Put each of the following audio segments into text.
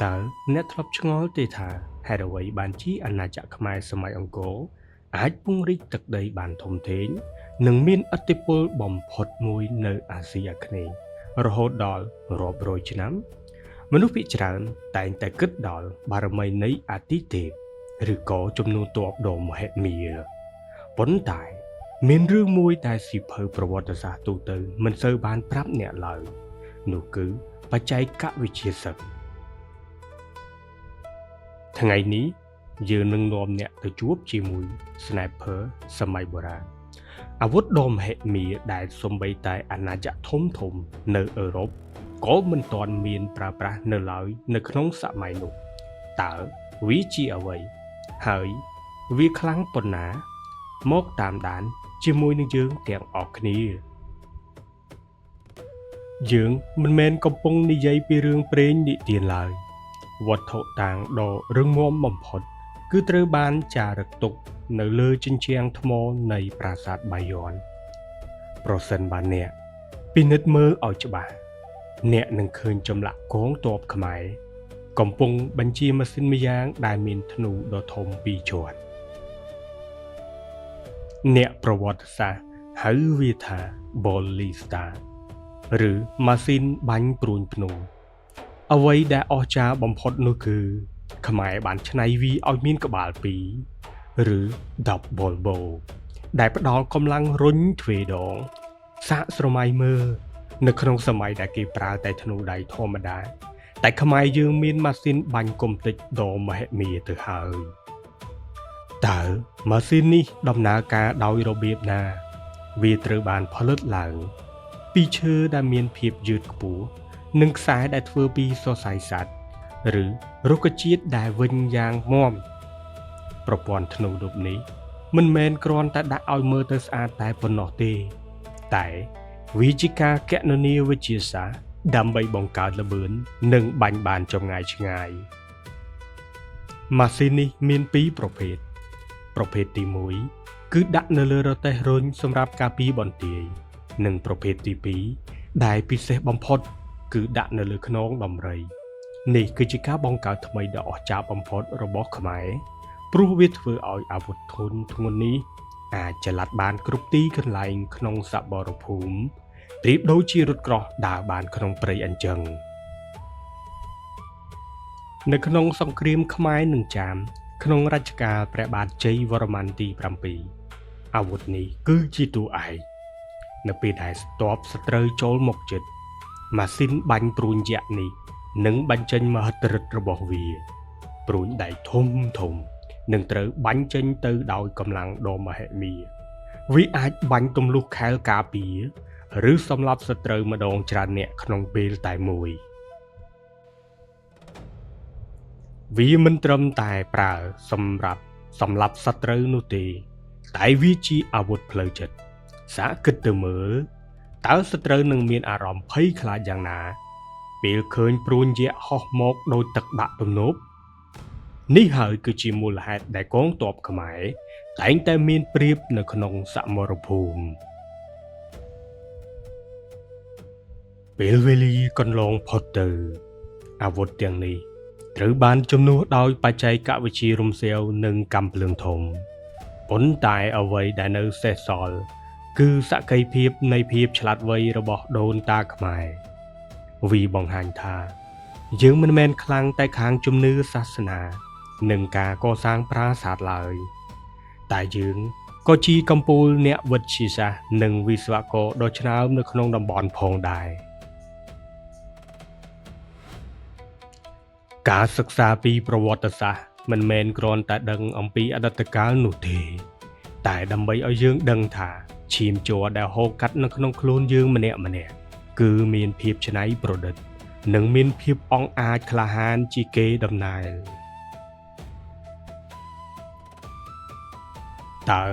តើអ្នកធ្លាប់ឆ្ងល់ទេថាហេតុអ្វីបានជាអាណាចក្រខ្មែរសម័យអង្គរអាចពង្រីកទឹកដីបានធំធេងនិងមានឥទ្ធិពលបំផុតមួយនៅអាស៊ីអាគ្នេយ៍រហូតដល់រាប់រយឆ្នាំមនុស្សភាគច្រើនតែងតែគិតដល់បារមីនៃអាទិទេពឬក៏ចំនួនទ័ពដ៏មហិមាប៉ុន្តែមានរឿងមួយដែលសៀវភៅប្រវត្តិសាស្ត្រទូទៅមិនសូវបានប្រាប់អ្នកឡើយនោះគឺបច្ចេកវិទ្យាសិក្បថ្ងៃនេះយើងនឹងនាំអ្នកទៅជួបជាមួយ Sniper សម័យបុរាណអាវុធដ៏មហិមាដែលសូម្បីតែអាណាចក្រធំៗនៅអឺរ៉ុបក៏មិនទាន់មានប្រើប្រាស់នៅឡើយនៅក្នុងសម័យនោះតើវាជាអ្វីហើយវាខ្លាំងប៉ុណ្ណាមកតាមដានជាមួយនឹងយើងទាំងអស់គ្នាយើងមិនមែនកំពុងនិយាយពីរឿងព្រេងនិទានឡើយវត្ថុតាងដ៏រឹងមាំបំផុតគឺត្រូវបានចារឹកទុកនៅលើជញ្ជាំងថ្មនៃប្រាសាទបាយ័នប្រសិនបើអ្នកពិនិត្យមើលឲ្យច្បាស់អ្នកនឹងឃើញចម្លាក់កងទ័ពខ្មែរកំពុងបញ្ជាម៉ាស៊ីនម្យ៉ាងដែលមានធ្នូដ៏ធំពីរជាន់អ្នកប្រវត្តិសាស្ត្រហៅវាថា Ballista ឬម៉ាស៊ីនបាញ់ព្រួញភ្នំអ្វីដែលអស្ចារ្យបំផុតនោះគឺខ្មែរបានច្នៃវាឲ្យមានក្បាលពីរឬ double bow ដែលផ្ដល់កម្លាំងរុញទ្វេដងសាកស្រមៃមើលនៅក្នុងសម័យដែលគេប្រើតែធ្នូដៃធម្មតាតែខ្មែរយើងមានម៉ាស៊ីនបាញ់កុំតិចដ៏មហិមាទៅហើយតើម៉ាស៊ីននេះដំណើរការដោយរបៀបណាវាត្រូវបានផលិតឡើងពីឈើដែលមានភាពយឺតខ្ពស់និងខ្សែដែលធ្វើពីសរសៃសត្វឬរុក្ខជាតិដែលវិញយ៉ាងមាំប្រព័ន្ធធ្នូរូបនេះមិនមែនគ្រាន់តែដាក់ឲ្យមើលទៅស្អាតតែប៉ុណ្ណោះទេតែវាជាការគណនាវិទ្យាសាស្ត្រដើម្បីបង្កើតល្បឿននិងបាញ់បានចម្ងាយឆ្ងាយម៉ាស៊ីននេះមានពីរប្រភេទទី1គឺដាក់នៅលើរទេះរុញសម្រាប់ការពារបន្ទាយនិងប្រភេទទី2ដែលពិសេសបំផុតគឺដាក់នៅលើខ្នងដំរីនេះគឺជាការបង្កើតថ្មីដ៏អស្ចារ្យបំផុតរបស់ខ្មែរព្រោះវាធ្វើឲ្យអាវុធធន់ធ្ងន់នេះអាចចល័តបានគ្រប់ទីកន្លែងក្នុងសបរភូមិប្រៀបដូចជារថក្រោះដើរបានក្នុងព្រៃអញ្ចឹងនៅក្នុងសង្គ្រាមខ្មែរនិងចាមក្នុងរជ្ជកាលព្រះបាទជ័យវរ្ម័នទី7អាវុធនេះគឺជាតួឯកនៅពេលដែលស្ទាប់សត្រូវចូលមកជិតម៉ាស៊ីនបាញ់ព្រួញយក្សនេះនឹងបញ្ចេញមហិទ្ធិឫទ្ធិរបស់វាព្រួញដៃធំនឹងត្រូវបាញ់ចេញទៅដោយកម្លាំងដ៏មហិមាវាអាចបាញ់ទម្លុះខែលការពារឬសម្លាប់សត្រូវម្ដងច្រើនអ្នកក្នុងពេលតែមួយវាមិនត្រឹមតែប្រើសម្រាប់សម្លាប់សត្រូវនោះទេតែវាជាអាវុធផ្លូវចិត្តសាកគិតទៅមើលតើសត្រូវនឹងមានអារម្មណ៍ភ័យខ្លាចយ៉ាងណាពេលឃើញព្រួញយក្សហោះមកដោយទឹកដាក់ទំនប់នេះហើយគឺជាមូលហេតុដែលកងទ័ពខ្មែរតែងតែមានប្រៀបនៅក្នុងសមរភូមិពេលវេលាកន្លងផុតទៅអាវុធទាំងនេះត្រូវបានជំនួសដោយបច្ចេកវិទ្យារំសាវនិងកាំភ្លើងធំប៉ុន្តែអ្វីដែលនៅសេសសល់គឺសក្ខីភាពនៃភាពឆ្លាតវៃរបស់ដូនតាខ្មែរវាបង្ហាញថាយើងមិនមែនខ្លាំងតែខាងជំនឿសាសនានិងការកសាងប្រាសាទឡើយតែយើងក៏ជាកំពូលអ្នកវិទ្យាសាស្ត្រនិងវិស្វករដ៏ឆ្នើមនៅក្នុងតំបន់ផងដែរការសិក្សាពីប្រវត្តិសាស្ត្រមិនមែនគ្រាន់តែដឹងអំពីអតីតកាលនោះទេតែដើម្បីឲ្យយើងដឹងថាឈាមជ័រដែលហូរកាត់នៅក្នុងខ្លួនយើងម្នាក់គឺមានភាពច្នៃប្រឌិតនិងមានភាពអង់អាចក្លាហានជាគេដំណើរតើ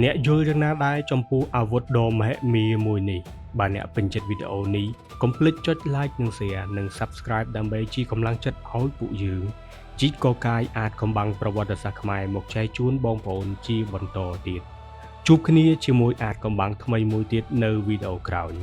អ្នកយល់យ៉ាងណាដែរចំពោះអាវុធដ៏មហិមាមួយនេះបើអ្នកពេញចិត្តវីដេអូនេះកុំភ្លេចចុច like និង share និង subscribe ដើម្បីជាកម្លាំងចិត្តឲ្យពួកយើងជីកកកាយអាចកំបាំងប្រវត្តិសាស្ត្រខ្មែរមកចែកជូនបងប្អូនជាបន្តទៀតជួបគ្នាជាមួយអាចកំបាំងថ្មីមួយទៀតនៅវីដេអូក្រោយ